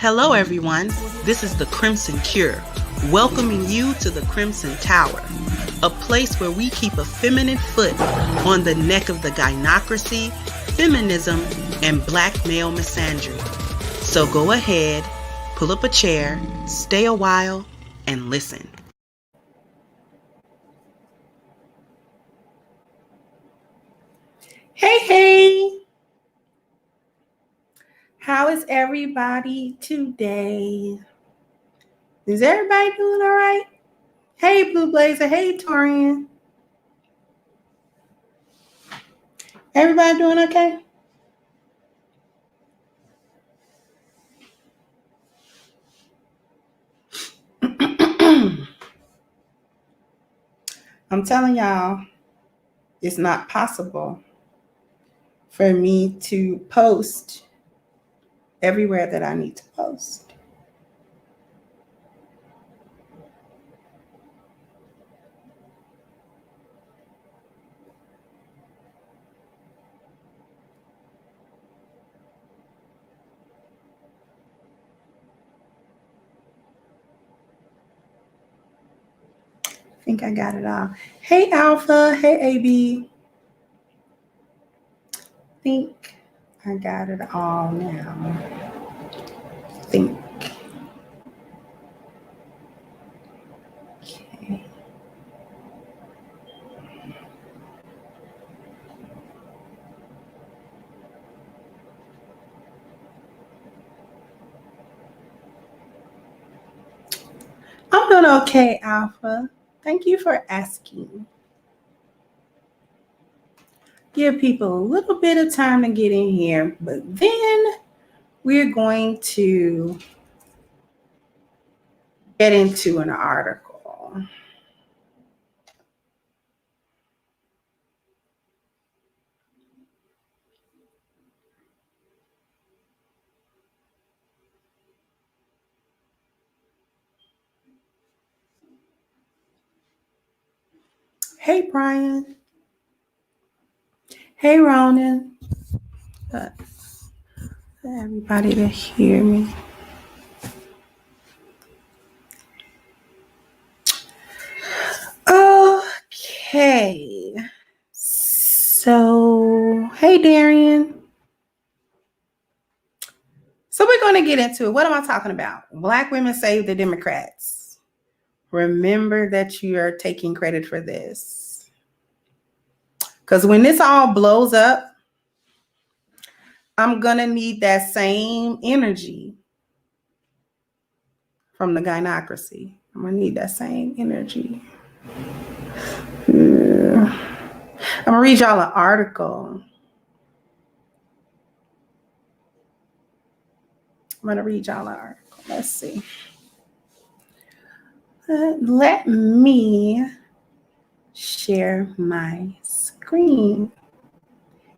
Hello everyone, this is the Crimsoncure, welcoming you to the Crimson Tower, a place where we keep a feminine foot on the neck of the gynocracy, feminism, and black male misandry. So go ahead, pull up a chair, stay a while, and listen. Hey! How is everybody today? Is everybody doing all right? Hey, Blue Blazer. Hey, Torian. Everybody doing okay? I'm telling y'all, it's not possible for me to post everywhere that I need to post. I think I got it all. Hey, Alpha. Hey, AB. I think I got it all now. Okay. I'm doing okay, Alpha. Thank you for asking. Give people a little bit of time to get in here, but then we're going to get into an article. Hey, Brian. Hey, Ronan. Everybody to hear me. Okay. So, hey, Darian. So we're going to get into it. What am I talking about? Black women save the Democrats. Remember that you are taking credit for this. Because when this all blows up, I'm going to need that same energy from the gynocracy. I'm going to need that same energy. I'm going to read y'all an article. Let's see. Let me share my screen.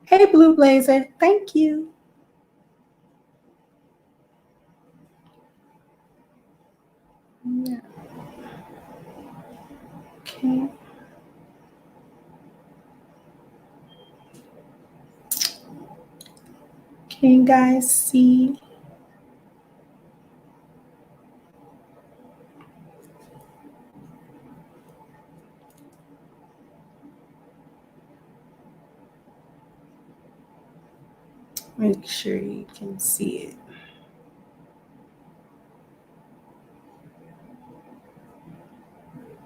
Hey, Blue Blazer. Thank you. Yeah. Okay. Can you guys see? Make sure you can see it.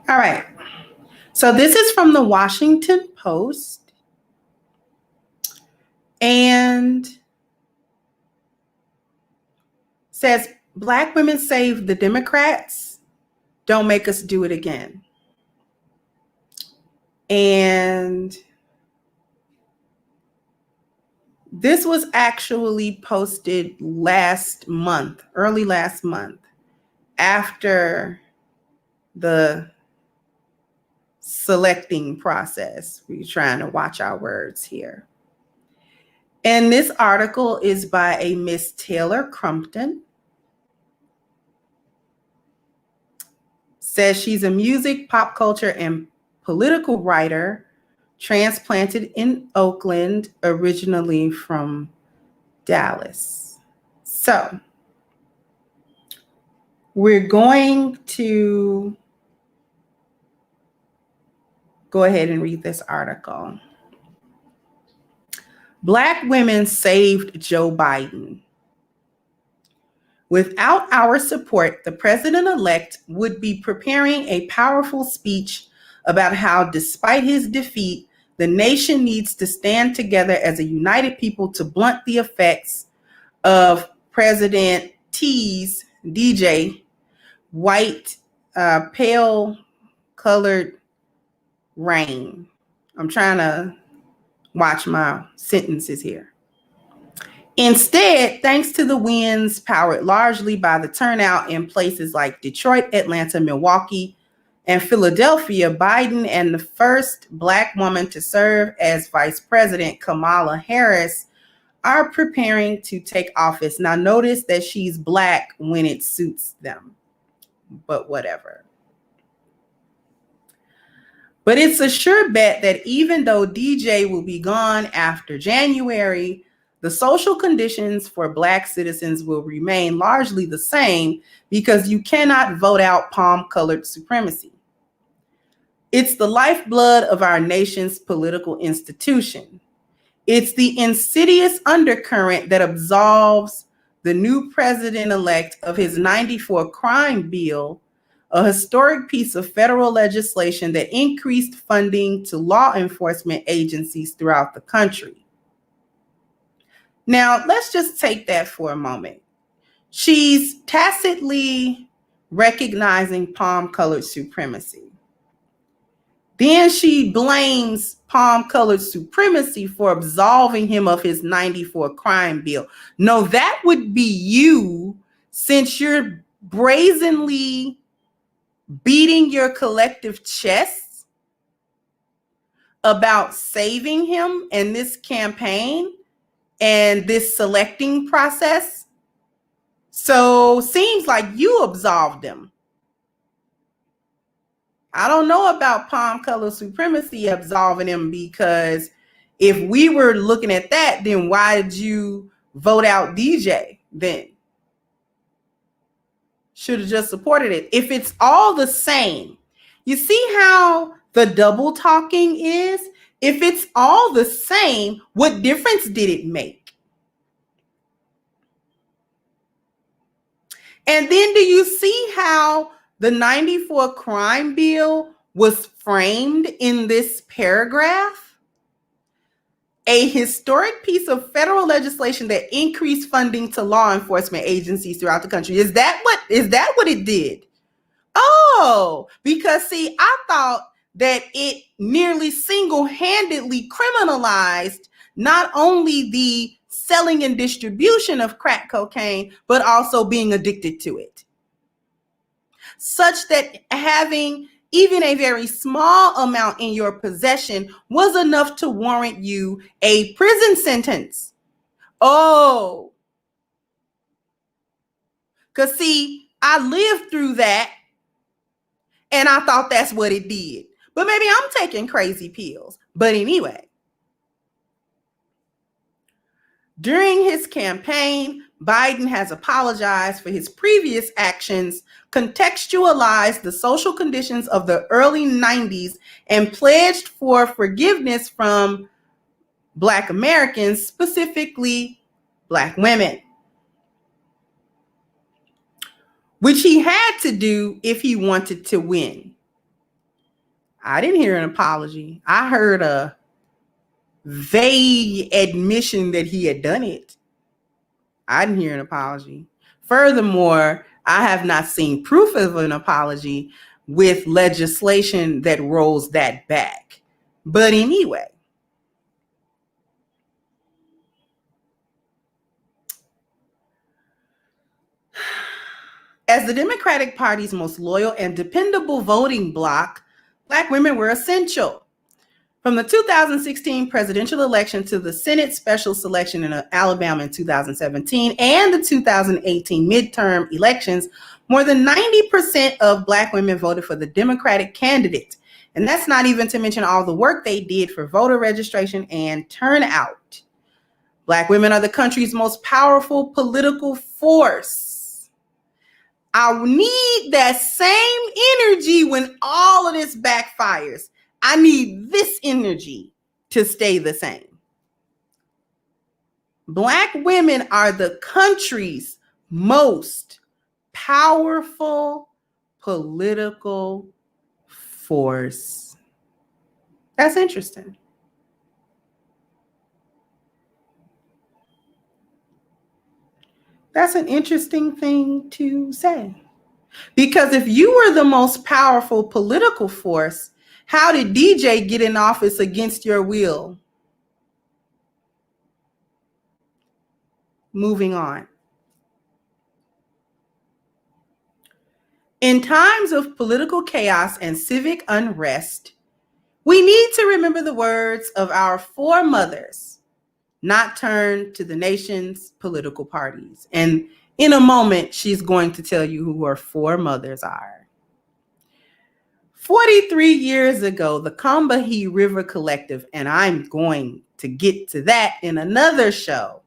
All right. So this is from the Washington Post. And says, Black women save the Democrats. Don't make us do it again. And this was actually posted early last month, after the selecting process. We're trying to watch our words here. And this article is by a Miss Taylor Crumpton. Says she's a music, pop culture, and political writer transplanted in Oakland, originally from Dallas. So we're going to go ahead and read this article. Black women saved Joe Biden. Without our support, the president-elect would be preparing a powerful speech about how, despite his defeat, the nation needs to stand together as a united people to blunt the effects of President T's DJ white, pale colored rain. I'm trying to watch my sentences here. Instead, thanks to the winds powered largely by the turnout in places like Detroit, Atlanta, Milwaukee, and Philadelphia, Biden and the first Black woman to serve as Vice President, Kamala Harris, are preparing to take office. Now, notice that she's Black when it suits them, but whatever. But it's a sure bet that even though DJ will be gone after January, the social conditions for Black citizens will remain largely the same, because you cannot vote out palm-colored supremacy. It's the lifeblood of our nation's political institution. It's the insidious undercurrent that absolves the new president-elect of his 94 crime bill, a historic piece of federal legislation that increased funding to law enforcement agencies throughout the country. Now, let's just take that for a moment. She's tacitly recognizing palm-colored supremacy. Then she blames palm-colored supremacy for absolving him of his 94 crime bill. No, that would be you, since you're brazenly beating your collective chests about saving him and this campaign and this selecting process. So seems like you absolved him. I don't know about palm-colored supremacy absolving him, because if we were looking at that, then why did you vote out DJ then? Should have just supported it. If it's all the same, You see how the double talking is? If it's all the same, what difference did it make? And then do you see how the 94 crime bill was framed in this paragraph? A historic piece of federal legislation that increased funding to law enforcement agencies throughout the country. Is that what it did? Oh, because see, I thought that it nearly single-handedly criminalized not only the selling and distribution of crack cocaine, but also being addicted to it. Such that having even a very small amount in your possession was enough to warrant you a prison sentence. Oh, because see, I lived through that and I thought that's what it did. But maybe I'm taking crazy pills. But anyway, during his campaign, Biden has apologized for his previous actions, contextualized the social conditions of the early 90s, and pledged for forgiveness from Black Americans, specifically Black women, which he had to do if he wanted to win. I didn't hear an apology. I heard a vague admission that he had done it. I didn't hear an apology. Furthermore, I have not seen proof of an apology with legislation that rolls that back. But anyway, as the Democratic Party's most loyal and dependable voting bloc, Black women were essential. From the 2016 presidential election to the Senate special selection in Alabama in 2017 and the 2018 midterm elections, more than 90% of Black women voted for the Democratic candidate. And that's not even to mention all the work they did for voter registration and turnout. Black women are the country's most powerful political force. I need that same energy when all of this backfires. I need this energy to stay the same. Black women are the country's most powerful political force. That's interesting. That's an interesting thing to say. Because if you were the most powerful political force, how did DJ get in office against your will? Moving on. In times of political chaos and civic unrest, we need to remember the words of our foremothers, not turn to the nation's political parties. And in a moment, she's going to tell you who her foremothers are. 43 years ago, the Combahee River Collective, and I'm going to get to that in another show,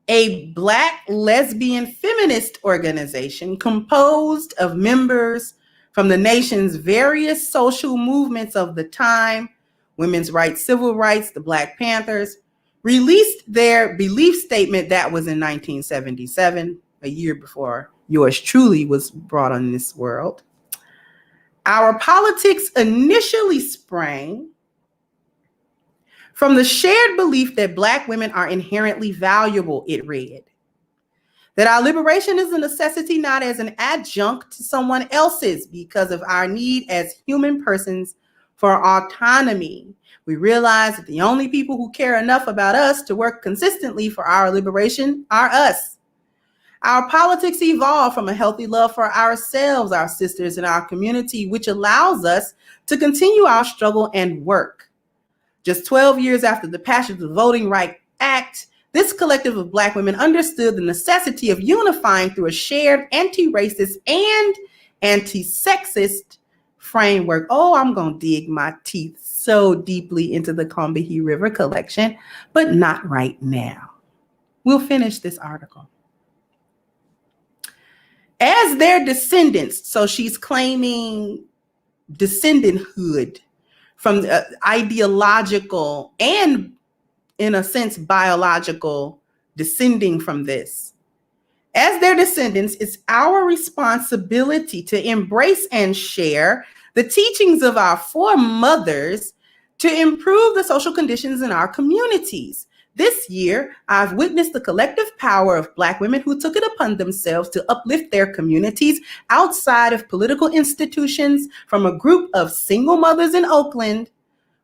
a Black lesbian feminist organization composed of members from the nation's various social movements of the time, women's rights, civil rights, the Black Panthers, released their belief statement. That was in 1977, a year before yours truly was brought on this world. Our politics initially sprang from the shared belief that Black women are inherently valuable, it read. That our liberation is a necessity, not as an adjunct to someone else's, because of our need as human persons for autonomy. We realize that the only people who care enough about us to work consistently for our liberation are us. Our politics evolved from a healthy love for ourselves, our sisters, and our community, which allows us to continue our struggle and work. Just 12 years after the passage of the Voting Rights Act, this collective of Black women understood the necessity of unifying through a shared anti-racist and anti-sexist framework. Oh, I'm going to dig my teeth so deeply into the Combahee River collection, but not right now. We'll finish this article. As their descendants, so she's claiming descendanthood, from ideological and, in a sense, biological descending from this. As their descendants, it's our responsibility to embrace and share the teachings of our foremothers to improve the social conditions in our communities. This year, I've witnessed the collective power of Black women who took it upon themselves to uplift their communities outside of political institutions, from a group of single mothers in Oakland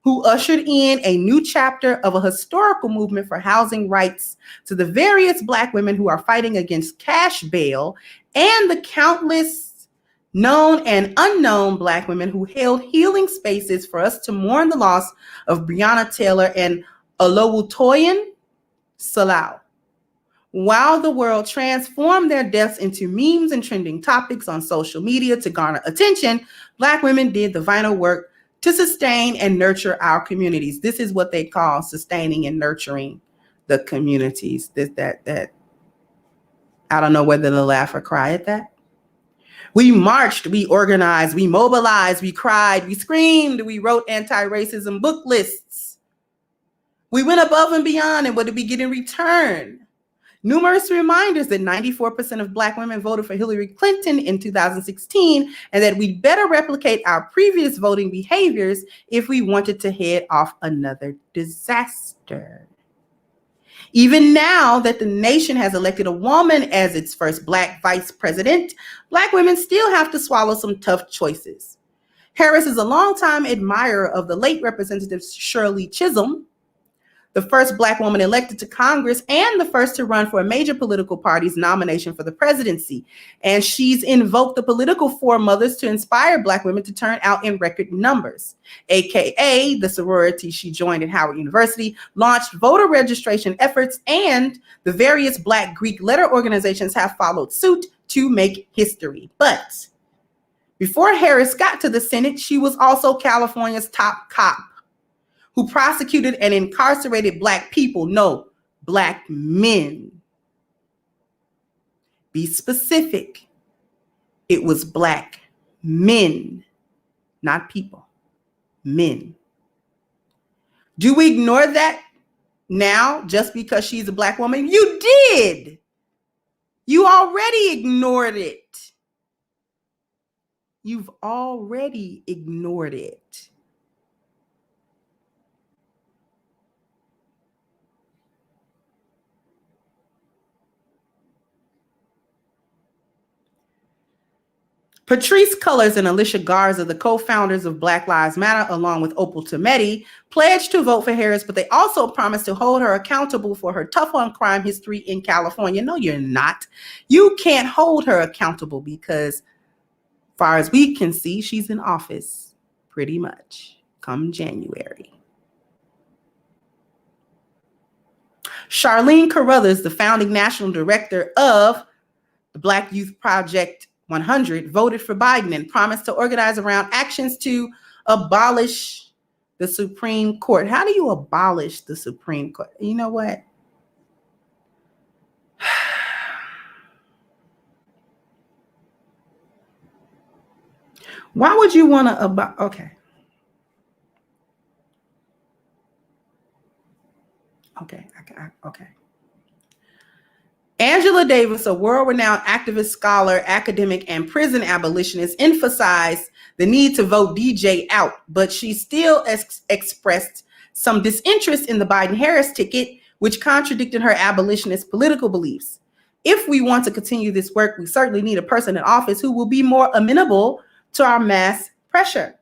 who ushered in a new chapter of a historical movement for housing rights, to the various Black women who are fighting against cash bail, and the countless known and unknown Black women who held healing spaces for us to mourn the loss of Breonna Taylor and Olowutoyin Salau. While the world transformed their deaths into memes and trending topics on social media to garner attention, Black women did the vital work to sustain and nurture our communities. This is what they call sustaining and nurturing the communities. That I don't know whether to laugh or cry at that. We marched, we organized, we mobilized, we cried, we screamed, we wrote anti-racism book lists. We went above and beyond, and what did we get in return? Numerous reminders that 94% of Black women voted for Hillary Clinton in 2016, and that we'd better replicate our previous voting behaviors if we wanted to head off another disaster. Even now that the nation has elected a woman as its first Black vice president, Black women still have to swallow some tough choices. Harris is a longtime admirer of the late Representative Shirley Chisholm, the first Black woman elected to Congress and the first to run for a major political party's nomination for the presidency. And she's invoked the political foremothers to inspire Black women to turn out in record numbers. AKA, the sorority she joined at Howard University, launched voter registration efforts, and the various Black Greek letter organizations have followed suit to make history. But before Harris got to the Senate, she was also California's top cop, who prosecuted and incarcerated Black people, no, Black men. Be specific. It was Black men, not people, men. Do we ignore that now just because she's a Black woman? You did. You already ignored it. You've already ignored it. Patrisse Cullors and Alicia Garza, the co-founders of Black Lives Matter, along with Opal Tometi, pledged to vote for Harris, but they also promised to hold her accountable for her tough on crime history in California. No, you're not. You can't hold her accountable because, as far as we can see, she's in office pretty much come January. Charlene Carruthers, the founding national director of the Black Youth Project 100, voted for Biden and promised to organize around actions to abolish the Supreme Court. How do you abolish the Supreme Court? You know what? Why would you want to okay. Okay. Angela Davis, a world-renowned activist, scholar, academic, and prison abolitionist, emphasized the need to vote DJ out, but she still expressed some disinterest in the Biden-Harris ticket, which contradicted her abolitionist political beliefs. If we want to continue this work, we certainly need a person in office who will be more amenable to our mass pressure,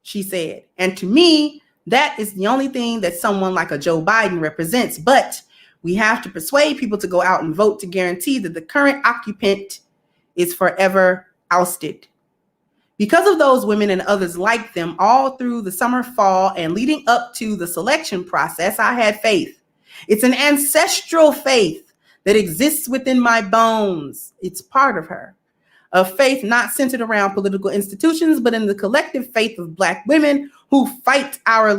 she said. And to me, that is the only thing that someone like a Joe Biden represents. But we have to persuade people to go out and vote to guarantee that the current occupant is forever ousted. Because of those women and others like them all through the summer, fall, and leading up to the selection process, I had faith. It's an ancestral faith that exists within my bones. It's part of her. A faith not centered around political institutions, but in the collective faith of Black women who fight our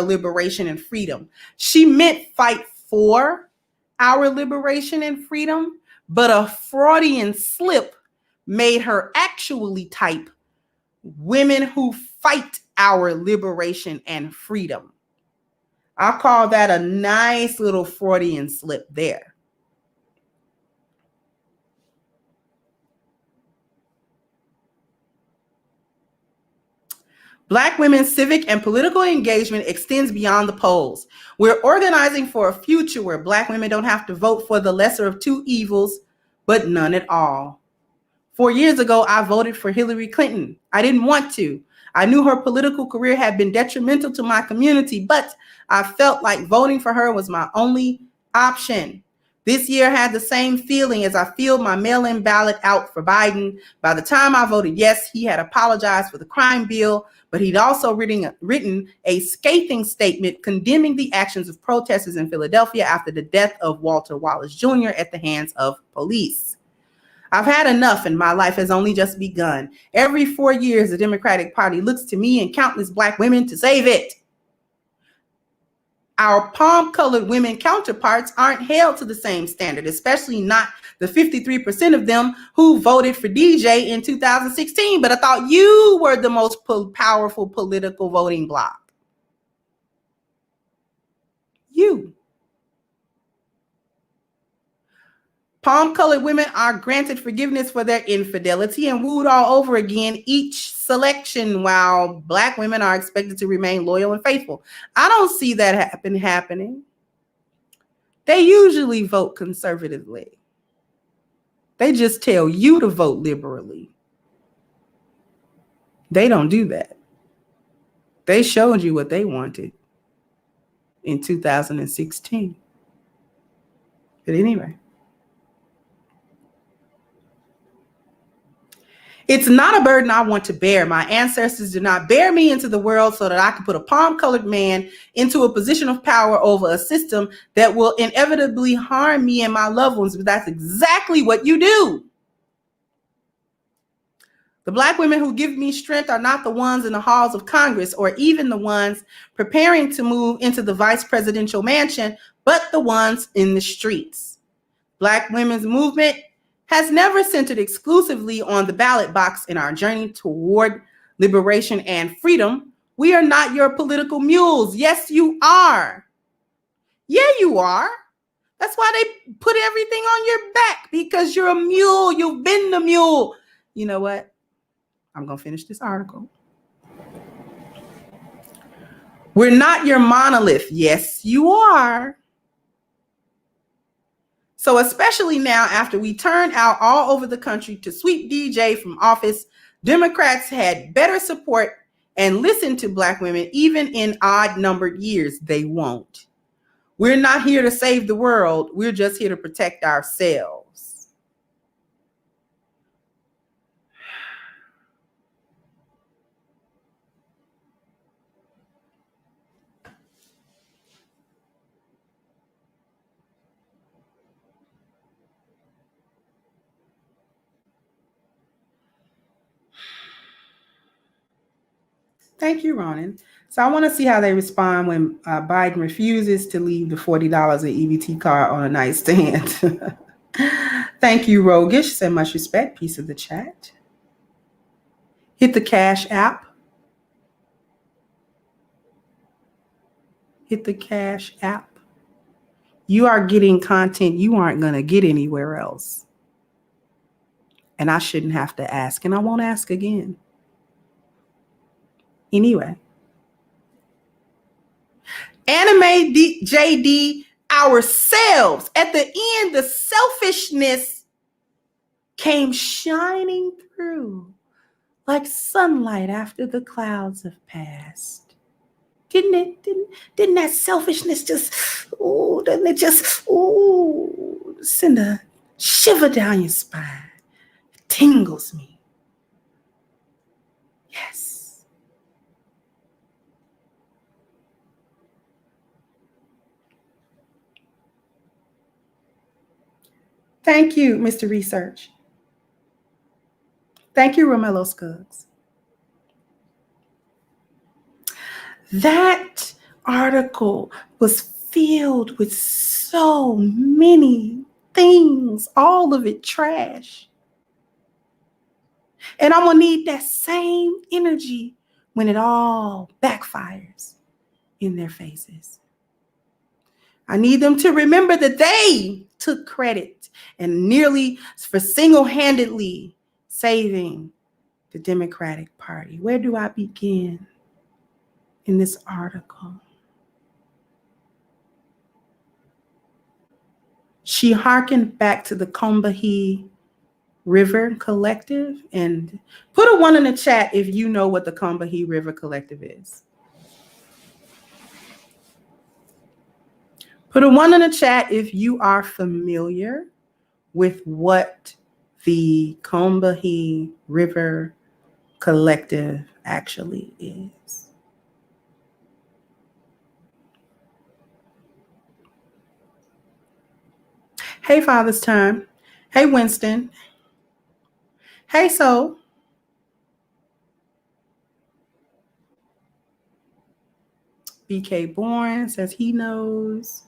liberation and freedom. She meant fight for our liberation and freedom, but a Freudian slip made her actually type women who fight our liberation and freedom. I'll call that a nice little Freudian slip there. Black women's civic and political engagement extends beyond the polls. We're organizing for a future where Black women don't have to vote for the lesser of two evils, but none at all. 4 years ago, I voted for Hillary Clinton. I didn't want to. I knew her political career had been detrimental to my community, but I felt like voting for her was my only option. This year had the same feeling as I filled my mail-in ballot out for Biden. By the time I voted yes, he had apologized for the crime bill, but he'd also written a scathing statement condemning the actions of protesters in Philadelphia after the death of Walter Wallace Jr. at the hands of police. I've had enough and my life has only just begun. Every 4 years, the Democratic Party looks to me and countless Black women to save it. Our palm-colored women counterparts aren't held to the same standard, especially not the 53% of them who voted for DJ in 2016. But I thought you were the most powerful political voting bloc. You. Palm-colored women are granted forgiveness for their infidelity and wooed all over again each selection, while Black women are expected to remain loyal and faithful. I don't see that happening. They usually vote conservatively. They just tell you to vote liberally. They don't do that. They showed you what they wanted in 2016. But anyway. It's not a burden I want to bear. My ancestors did not bear me into the world so that I could put a palm-colored man into a position of power over a system that will inevitably harm me and my loved ones. But that's exactly what you do. The Black women who give me strength are not the ones in the halls of Congress or even the ones preparing to move into the vice presidential mansion, but the ones in the streets. Black women's movement has never centered exclusively on the ballot box in our journey toward liberation and freedom. We are not your political mules. Yes, you are. Yeah, you are. That's why they put everything on your back, because you're a mule. You've been the mule. You know what? I'm going to finish this article. We're not your monolith. Yes, you are. So especially now, after we turned out all over the country to sweep DJ from office, Democrats had better support and listen to Black women, even in odd-numbered years. They won't. We're not here to save the world. We're just here to protect ourselves. Thank you, Ronan. So I want to see how they respond when Biden refuses to leave the $40 an EBT card on a nightstand. Thank you, Rogish. So much respect. Piece of the chat. Hit the Cash app. Hit the Cash app. You are getting content you aren't going to get anywhere else. And I shouldn't have to ask, and I won't ask again. Anyway. Anime JD ourselves. At the end, the selfishness came shining through like sunlight after the clouds have passed. Didn't it? Didn't that selfishness just, doesn't it just, send a shiver down your spine? It tingles me. Yes. Thank you, Mr. Research. Thank you, Romello Scuggs. That article was filled with so many things, all of it trash. And I'm going to need that same energy when it all backfires in their faces. I need them to remember that they took credit and nearly for single-handedly saving the Democratic Party. Where do I begin in this article? She hearkened back to the Combahee River Collective, and put a 1 in the chat if you know what the Combahee River Collective is. Put a 1 in the chat if you are familiar with what the Combahee River Collective actually is. Hey, Father's Time. Hey, Winston. Hey, Soul. BK Bourne says he knows.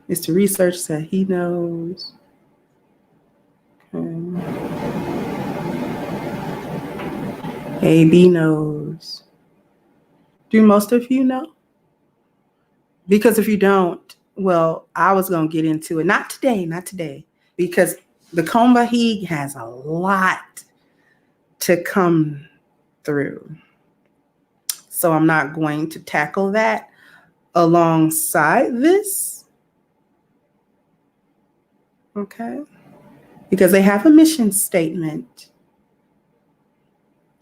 Mr. Research said he knows. Okay. AB knows. Do most of you know? Because if you don't, well, I was going to get into it. Not today, because the Combahee has a lot to come through. So I'm not going to tackle that alongside this. Okay? Because they have a mission statement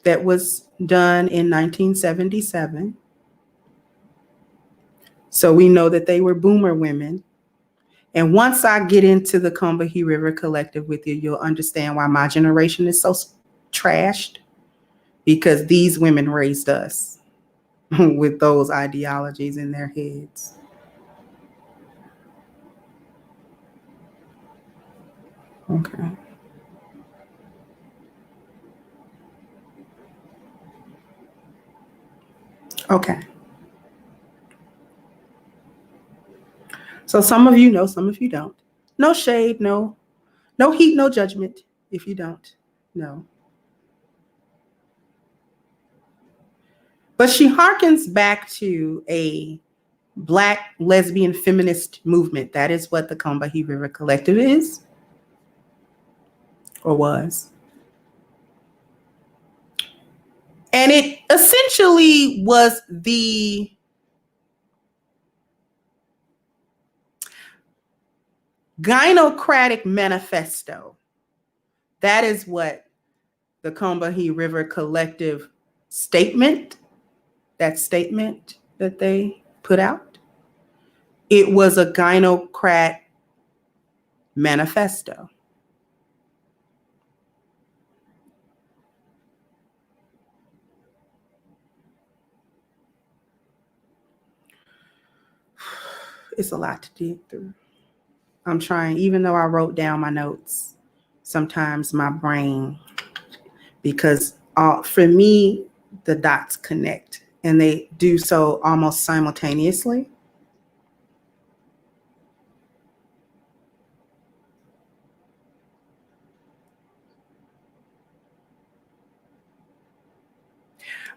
that was done in 1977. So we know that they were boomer women. And once I get into the Combahee River Collective with you, you'll understand why my generation is so trashed, because these women raised us with those ideologies in their heads. Okay. Okay. So some of you know, some of you don't. No shade, no heat, no judgment if you don't know. But she harkens back to a Black lesbian feminist movement. That is what the Combahee River Collective is, or was. And it essentially was the gynocratic manifesto. That is what the Combahee River Collective statement, that statement that they put out, it was a gynocrat manifesto. It's a lot to dig through. I'm trying, even though I wrote down my notes, sometimes my brain, because for me, the dots connect, and they do so almost simultaneously.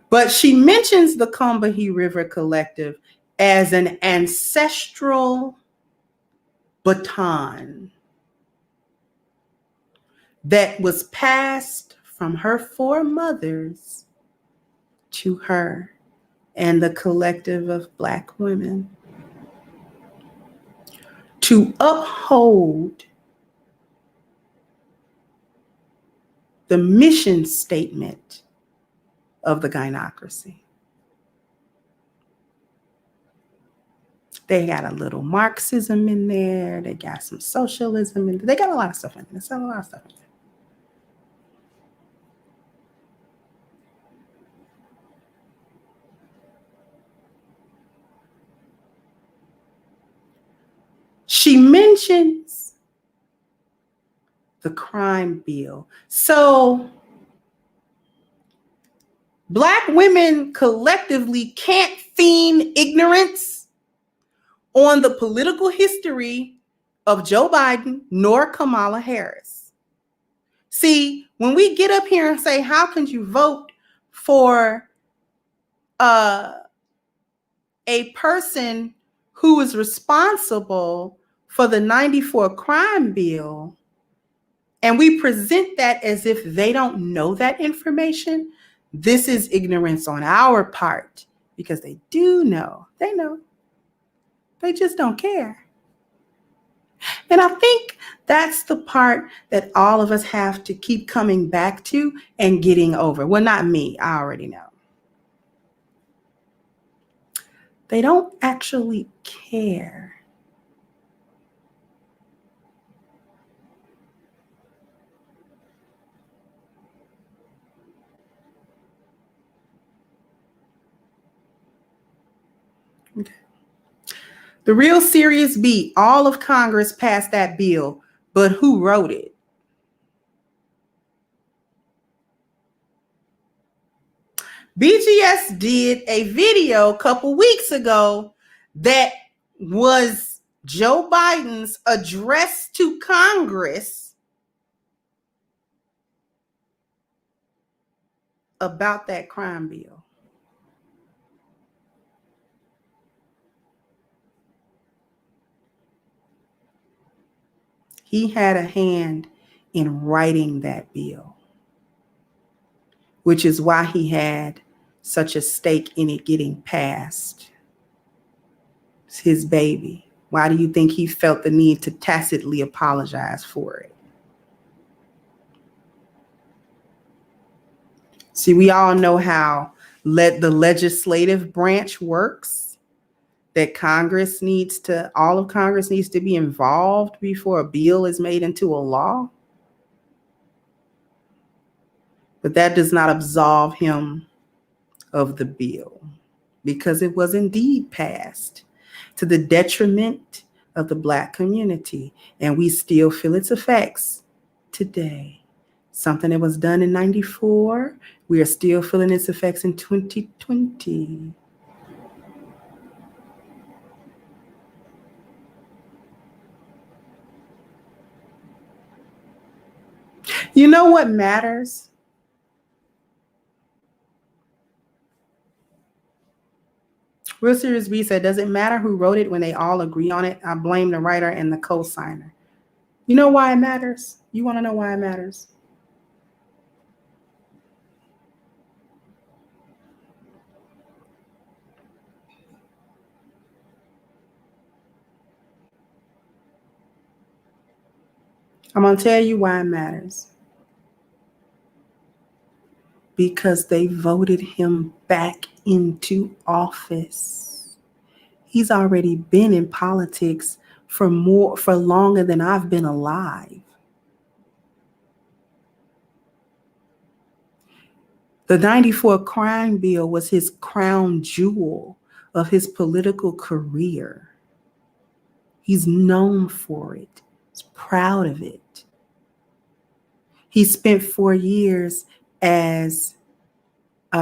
But she mentions the Combahee River Collective as an ancestral baton that was passed from her foremothers to her and the collective of Black women to uphold the mission statement of the gynocracy. They got a little Marxism in there. They got some socialism in there. They got a lot of stuff in there. There's a lot of stuff in there. She mentions the crime bill. So Black women collectively can't feign ignorance on the political history of Joe Biden nor Kamala Harris. See, when we get up here and say, how can you vote for a person who is responsible for the 94 crime bill, and we present that as if they don't know that information, this is ignorance on our part, because they do know. They know. They just don't care. And I think that's the part that all of us have to keep coming back to and getting over. Well, not me. I already know. They don't actually care. Okay. The real serious beat, all of Congress passed that bill, but who wrote it? BGS did a video a couple weeks ago that was Joe Biden's address to Congress about that crime bill. He had a hand in writing that bill, which is why he had such a stake in it getting passed. It's his baby. Why do you think he felt the need to tacitly apologize for it? See, we all know how the legislative branch works, that all of Congress needs to be involved before a bill is made into a law. But that does not absolve him of the bill, because it was indeed passed to the detriment of the Black community, and we still feel its effects today. Something that was done in 94, we are still feeling its effects in 2020. You know what matters? Real Serious B said, does it matter who wrote it when they all agree on it? I blame the writer and the co-signer. You know why it matters? You want to know why it matters? I'm going to tell you why it matters. Because they voted him back into office. He's already been in politics for longer than I've been alive. The 94 crime bill was his crown jewel of his political career. He's known for it. He's proud of it. He spent 4 years as we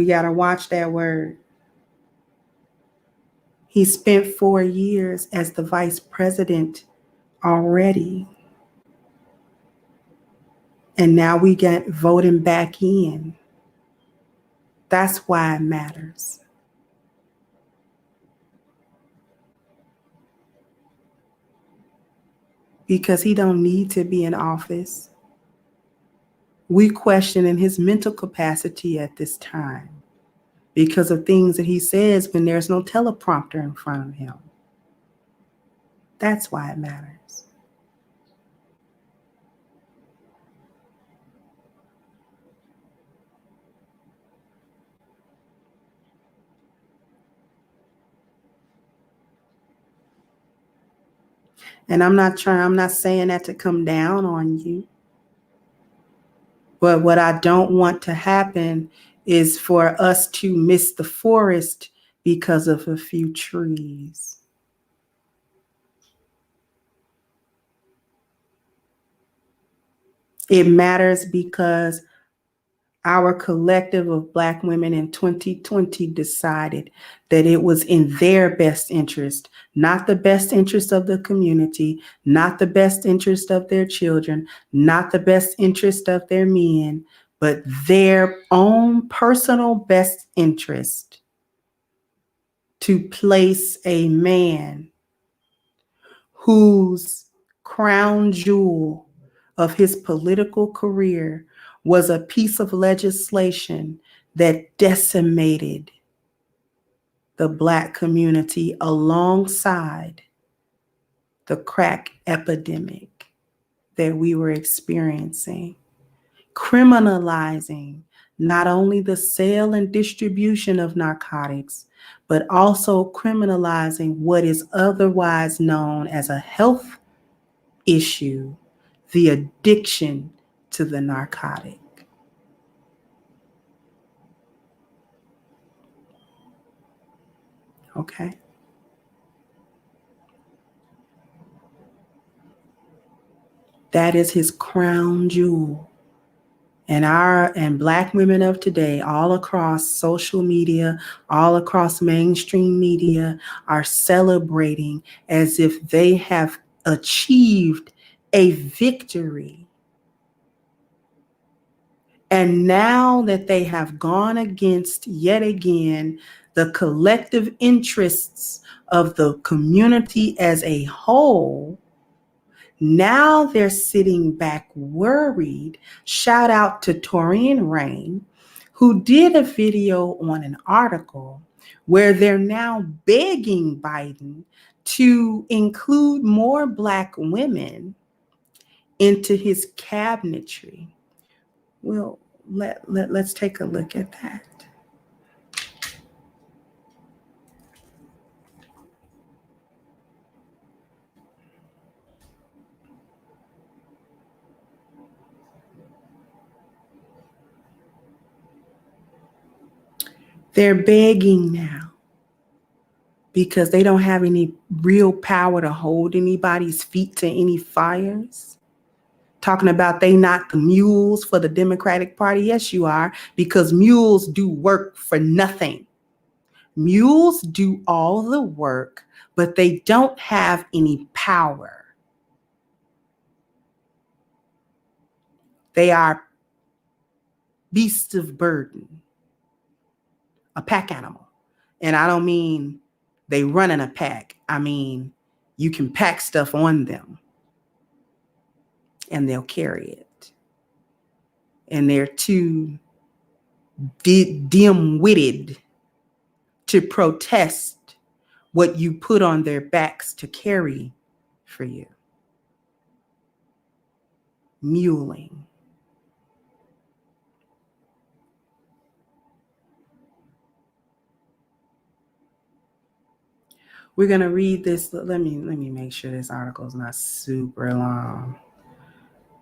got to watch that word. He spent 4 years as the vice president already. And now we get voting back in. That's why it matters. Because he don't need to be in office. We questioning his mental capacity at this time because of things that he says when there's no teleprompter in front of him. That's why it matters. And I'm not saying that to come down on you. But what I don't want to happen is for us to miss the forest because of a few trees. It matters because Our collective of Black women in 2020 decided that it was in their best interest, not the best interest of the community, not the best interest of their children, not the best interest of their men, but their own personal best interest to place a man whose crown jewel of his political career was a piece of legislation that decimated the Black community alongside the crack epidemic that we were experiencing, criminalizing not only the sale and distribution of narcotics, but also criminalizing what is otherwise known as a health issue, the addiction to the narcotic. Okay. That is his crown jewel. And Black women of today, all across social media, all across mainstream media, are celebrating as if they have achieved a victory. And now that they have gone against, yet again, the collective interests of the community as a whole, now they're sitting back worried. Shout out to Torian Rain, who did a video on an article where they're now begging Biden to include more Black women into his cabinetry. Well, let's take a look at that. They're begging now because they don't have any real power to hold anybody's feet to any fires. Talking about they not the mules for the Democratic Party. Yes, you are, because mules do work for nothing. Mules do all the work, but they don't have any power. They are beasts of burden, a pack animal. And I don't mean they run in a pack. I mean, you can pack stuff on them and they'll carry it. And they're too dim-witted to protest what you put on their backs to carry for you. Muling. We're going to read this. Let me make sure this article is not super long,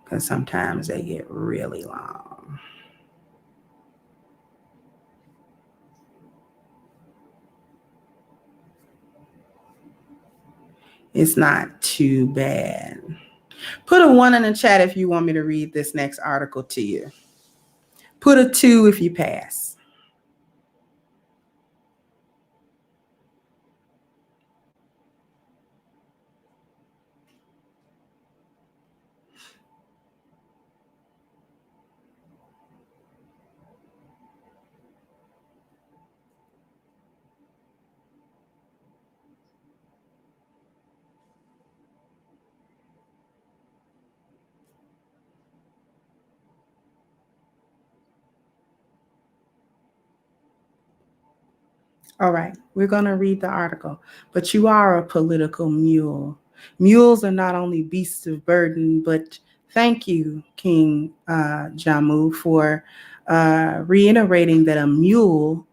because sometimes they get really long. It's not too bad. Put a 1 in the chat if you want me to read this next article to you. Put a 2 if you pass. All right, we're going to read the article, but you are a political mule. Mules are not only beasts of burden, but thank you, King Jammu, for reiterating that a mule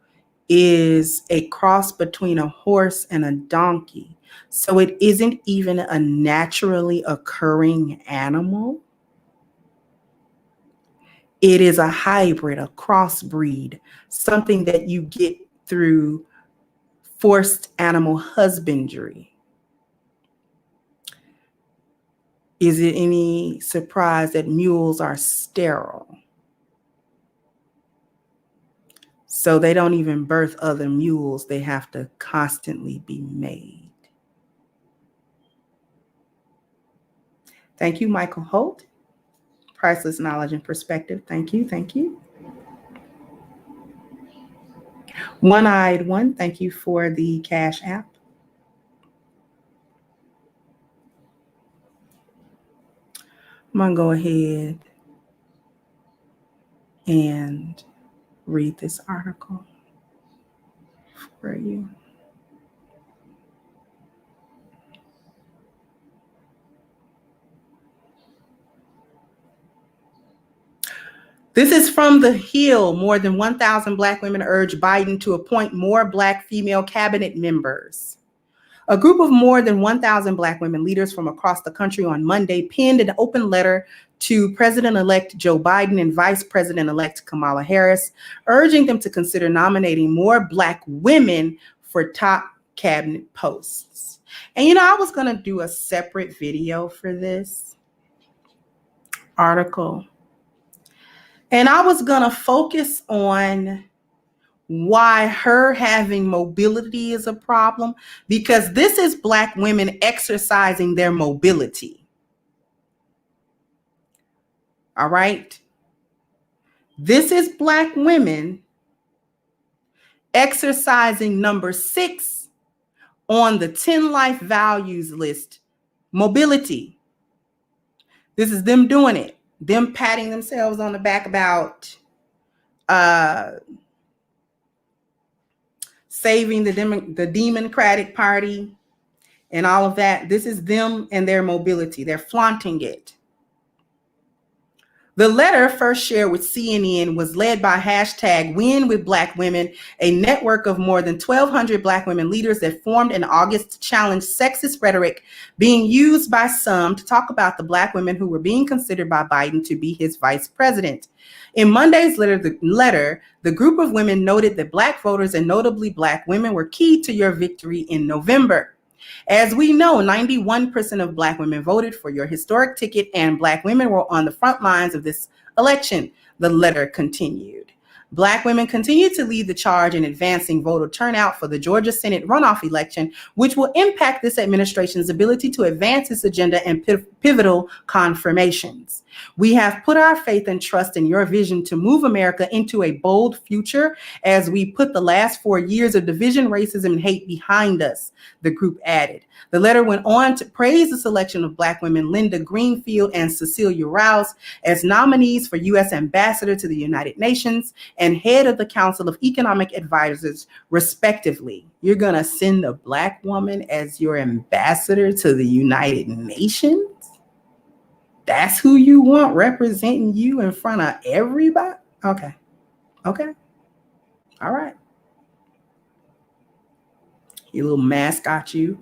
is a cross between a horse and a donkey. So it isn't even a naturally occurring animal. It is a hybrid, a crossbreed, something that you get through forced animal husbandry. Is it any surprise that mules are sterile? So they don't even birth other mules. They have to constantly be made. Thank you, Michael Holt. Priceless knowledge and perspective. Thank you. Thank you. One-Eyed One, thank you for the Cash App. I'm going to go ahead and read this article for you. This is from The Hill. More than 1,000 Black women urge Biden to appoint more Black female cabinet members. A group of more than 1,000 Black women leaders from across the country on Monday penned an open letter to President-elect Joe Biden and Vice President-elect Kamala Harris, urging them to consider nominating more Black women for top cabinet posts. And I was going to do a separate video for this article. And I was going to focus on why her having mobility is a problem, because this is Black women exercising their mobility. All right? This is Black women exercising number 6 on the 10 life values list, mobility. This is them doing it, them patting themselves on the back about saving the Democratic Party and all of that. This is them and their mobility. They're flaunting it. The letter, first shared with CNN, was led by hashtag Win with Black Women, a network of more than 1,200 Black women leaders that formed in August to challenge sexist rhetoric being used by some to talk about the Black women who were being considered by Biden to be his vice president. In Monday's letter, the group of women noted that Black voters, and notably Black women, were key to your victory in November. As we know, 91% of Black women voted for your historic ticket, and Black women were on the front lines of this election, the letter continued. Black women continue to lead the charge in advancing voter turnout for the Georgia Senate runoff election, which will impact this administration's ability to advance its agenda and pivotal confirmations. We have put our faith and trust in your vision to move America into a bold future as we put the last 4 years of division, racism, and hate behind us, the group added. The letter went on to praise the selection of Black women Linda Greenfield and Cecilia Rouse as nominees for U.S. Ambassador to the United Nations and head of the Council of Economic Advisors, respectively. You're going to send a Black woman as your ambassador to the United Nations? That's who you want representing you in front of everybody? Okay. All right. You little mascot, you.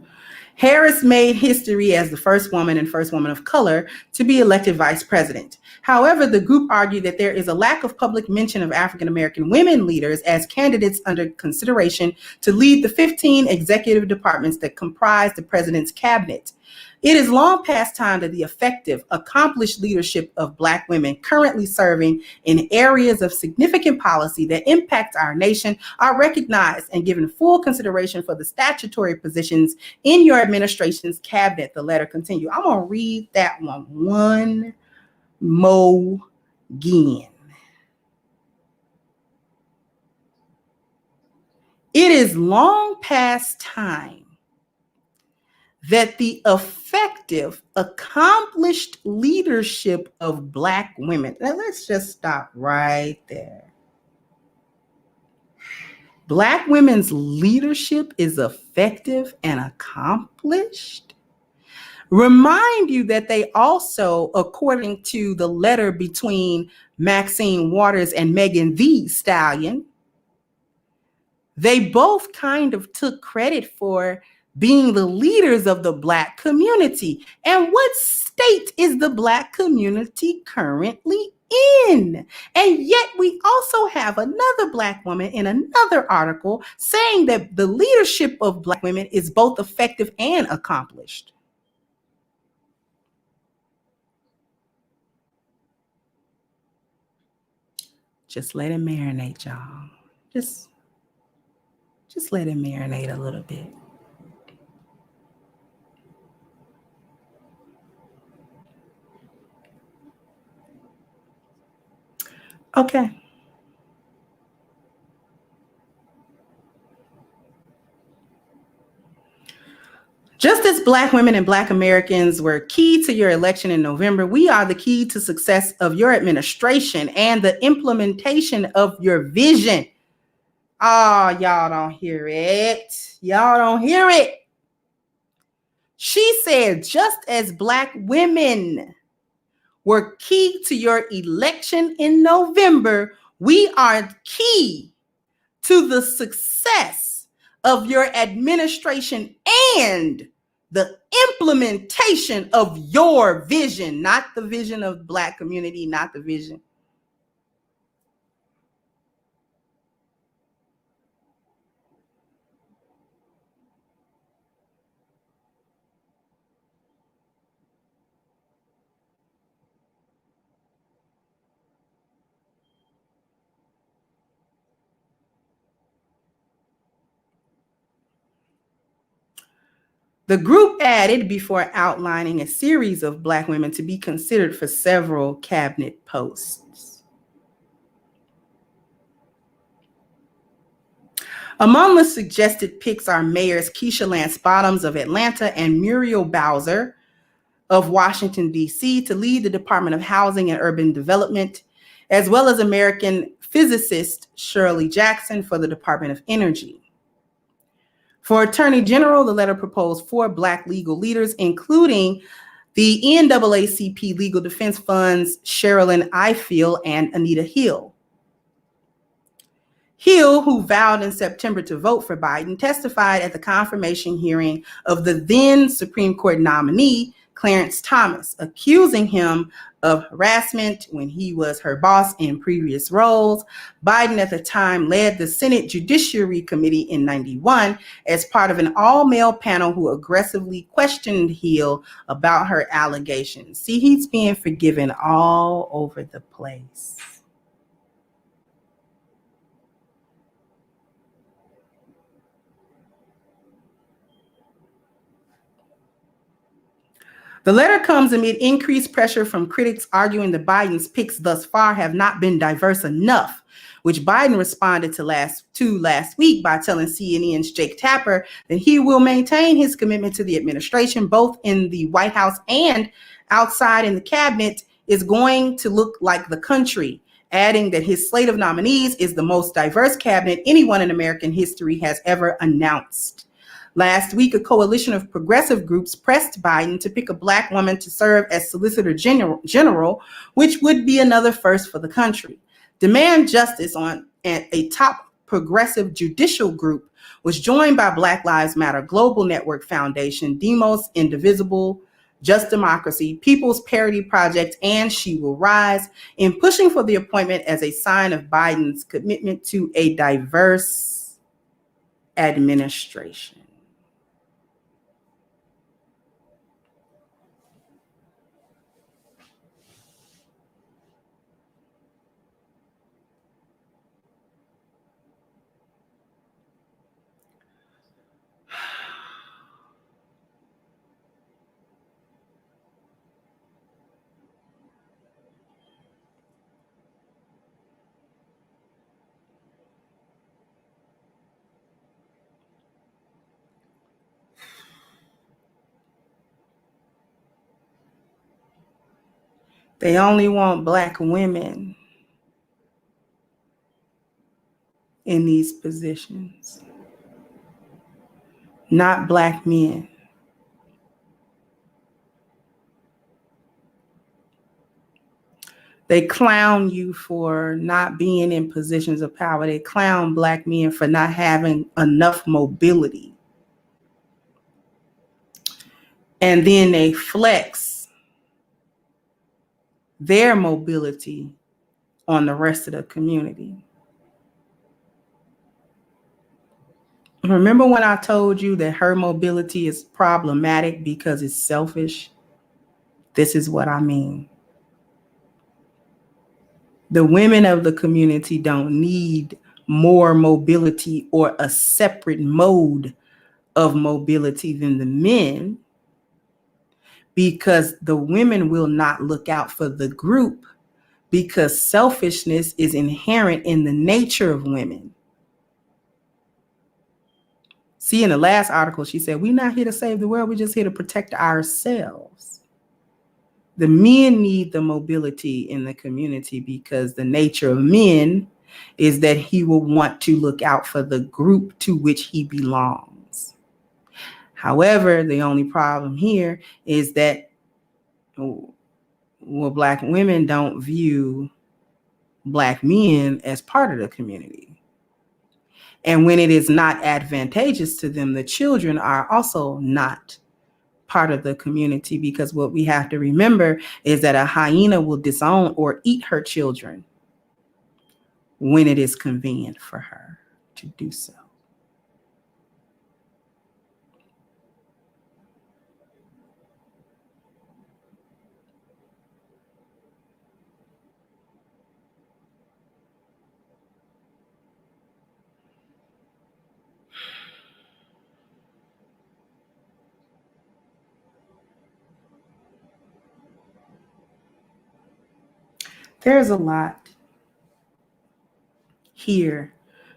Harris made history as the first woman and first woman of color to be elected vice president. However, the group argued that there is a lack of public mention of African American women leaders as candidates under consideration to lead the 15 executive departments that comprise the president's cabinet. It is long past time that the effective, accomplished leadership of Black women currently serving in areas of significant policy that impact our nation are recognized and given full consideration for the statutory positions in your administration's cabinet, the letter continued. I'm going to read that one more again. It is long past time that the effective, accomplished leadership of Black women. Now, let's just stop right there. Black women's leadership is effective and accomplished. Remind you that they also, according to the letter between Maxine Waters and Megan Thee Stallion, they both kind of took credit for being the leaders of the Black community. And what state is the Black community currently in? And yet we also have another Black woman in another article saying that the leadership of Black women is both effective and accomplished. Just let it marinate, y'all. Just let it marinate a little bit. Okay. Just as Black women and Black Americans were key to your election in November, we are the key to success of your administration and the implementation of your vision. Oh, y'all don't hear it. Y'all don't hear it. She said, just as Black women were key to your election in November, we are key to the success of your administration and the implementation of your vision, not the vision of Black community, not the vision. The group added, before outlining a series of Black women to be considered for several cabinet posts. Among the suggested picks are Mayors Keisha Lance Bottoms of Atlanta and Muriel Bowser of Washington, D.C. to lead the Department of Housing and Urban Development, as well as American physicist Shirley Jackson for the Department of Energy. For Attorney General, the letter proposed 4 Black legal leaders, including the NAACP Legal Defense Fund's Sherilyn Ifill and Anita Hill. Hill, who vowed in September to vote for Biden, testified at the confirmation hearing of the then Supreme Court nominee, Clarence Thomas, accusing him of harassment when he was her boss in previous roles. Biden at the time led the Senate Judiciary Committee in '91 as part of an all-male panel who aggressively questioned Hill about her allegations. See, he's being forgiven all over the place. The letter comes amid increased pressure from critics arguing that Biden's picks thus far have not been diverse enough, which Biden responded to last week by telling CNN's Jake Tapper that he will maintain his commitment to the administration, both in the White House and outside in the cabinet, is going to look like the country, adding that his slate of nominees is the most diverse cabinet anyone in American history has ever announced. Last week, a coalition of progressive groups pressed Biden to pick a Black woman to serve as Solicitor General, which would be another first for the country. Demand Justice on a top progressive judicial group was joined by Black Lives Matter Global Network Foundation, Demos Indivisible, Just Democracy, People's Parity Project, and She Will Rise in pushing for the appointment as a sign of Biden's commitment to a diverse administration. They only want Black women in these positions, not Black men. They clown you for not being in positions of power. They clown Black men for not having enough mobility. And then they flex their mobility on the rest of the community. Remember when I told you that her mobility is problematic because it's selfish? This is what I mean. The women of the community don't need more mobility or a separate mode of mobility than the men, because the women will not look out for the group, because selfishness is inherent in the nature of women. See, in the last article, she said, we're not here to save the world. We're just here to protect ourselves. The men need the mobility in the community because the nature of men is that he will want to look out for the group to which he belongs. However, the only problem here is that Black women don't view Black men as part of the community. And when it is not advantageous to them, the children are also not part of the community, because what we have to remember is that a hyena will disown or eat her children when it is convenient for her to do so. There's a lot here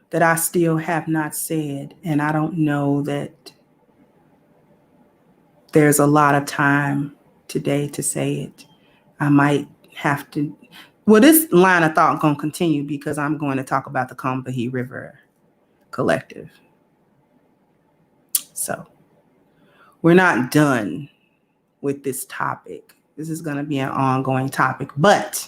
that I still have not said, and I don't know that there's a lot of time today to say it. I might have to, well, this line of thought going to continue because I'm going to talk about the Combahee River Collective. So we're not done with this topic. This is going to be an ongoing topic, but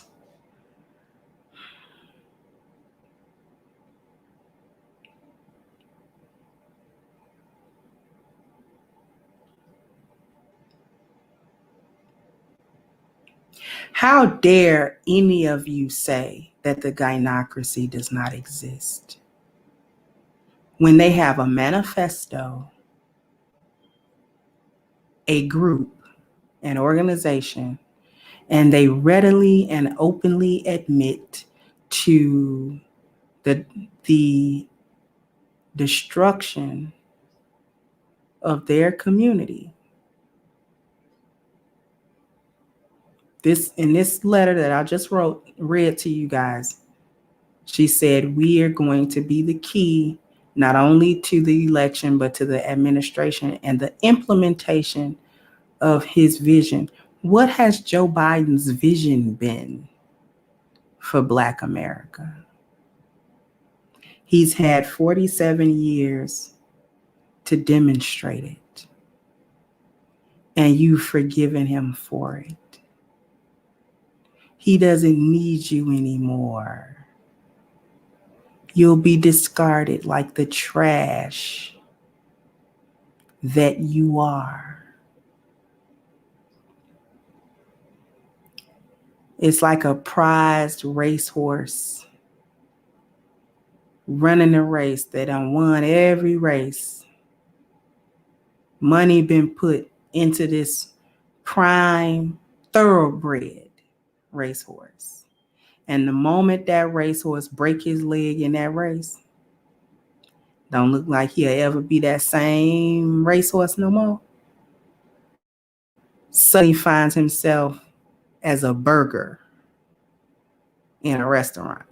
how dare any of you say that the gynocracy does not exist when they have a manifesto, a group, an organization, and they readily and openly admit to the destruction of their community. In this letter that I just read to you guys, she said, we are going to be the key not only to the election, but to the administration and the implementation of his vision. What has Joe Biden's vision been for Black America? He's had 47 years to demonstrate it, and you've forgiven him for it. He doesn't need you anymore. You'll be discarded like the trash that you are. It's like a prized racehorse running a race that done won every race. Money been put into this prime thoroughbred racehorse. And the moment that racehorse break his leg in that race, don't look like he'll ever be that same racehorse no more. So he finds himself as a burger in a restaurant.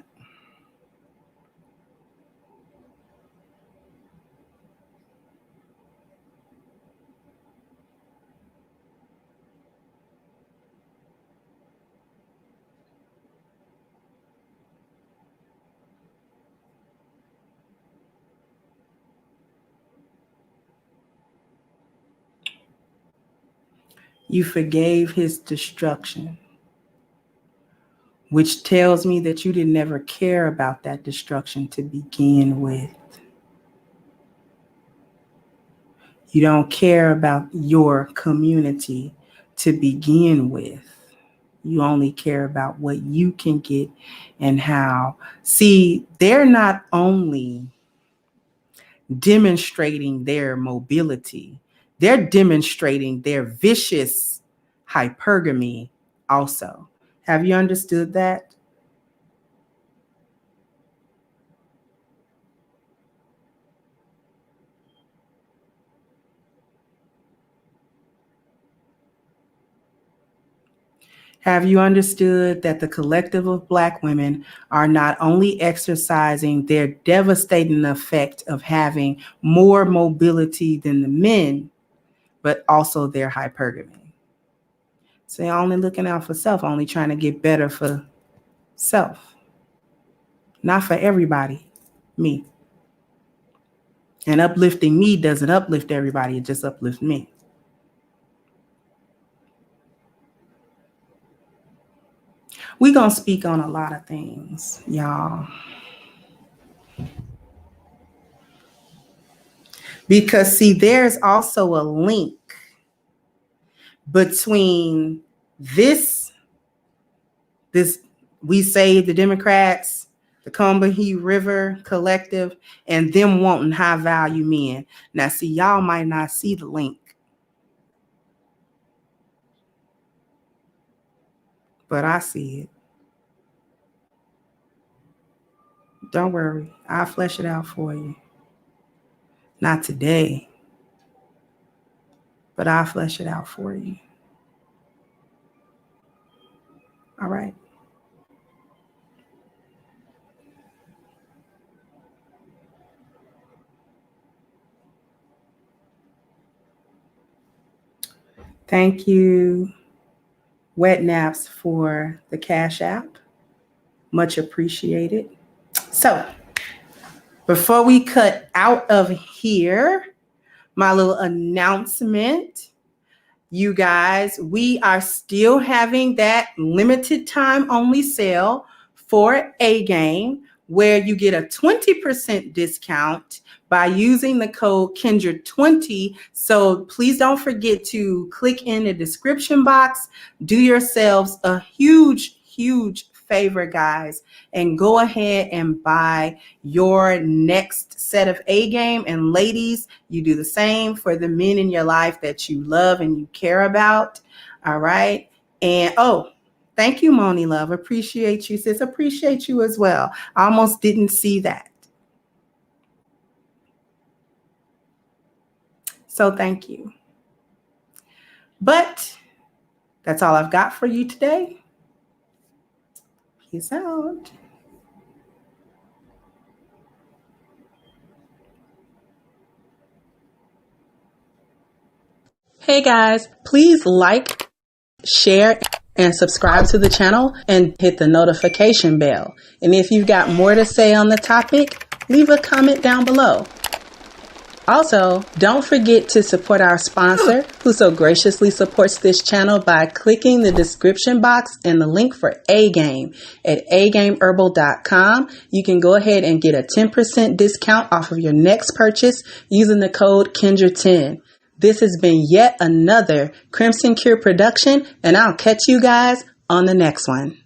You forgave his destruction, which tells me that you didn't ever care about that destruction to begin with. You don't care about your community to begin with. You only care about what you can get and how. See, they're not only demonstrating their mobility, they're demonstrating their vicious hypergamy also. Have you understood that? Have you understood that the collective of Black women are not only exercising their devastating effect of having more mobility than the men, but also their hypergamy? So they're only looking out for self, only trying to get better for self. Not for everybody, me. And uplifting me doesn't uplift everybody, it just uplifts me. We're going to speak on a lot of things, y'all. Because, see, there's also a link between this We Save the Democrats, the Combahee River Collective, and them wanting high value men. Now, see, y'all might not see the link, but I see it. Don't worry, I'll flesh it out for you. Not today, but I'll flesh it out for you. All right. Thank you, Wet Naps, for the Cash App. Much appreciated. So, before we cut out of here, my little announcement. You guys, we are still having that limited time only sale for A Game, where you get a 20% discount by using the code Kindred20. So please don't forget to click in the description box. Do yourselves a huge favor, guys, and go ahead and buy your next set of A Game. And ladies, you do the same for the men in your life that you love and you care about. All right. And thank you, Moni Love. Appreciate you, sis. Appreciate you as well. I almost didn't see that. So thank you. But that's all I've got for you today. Peace out. Hey guys, please like, share, and subscribe to the channel and hit the notification bell. And if you've got more to say on the topic, leave a comment down below. Also, don't forget to support our sponsor, who so graciously supports this channel by clicking the description box and the link for A Game at agameherbal.com. You can go ahead and get a 10% discount off of your next purchase using the code Kindred10. This has been yet another Crimson Cure production, and I'll catch you guys on the next one.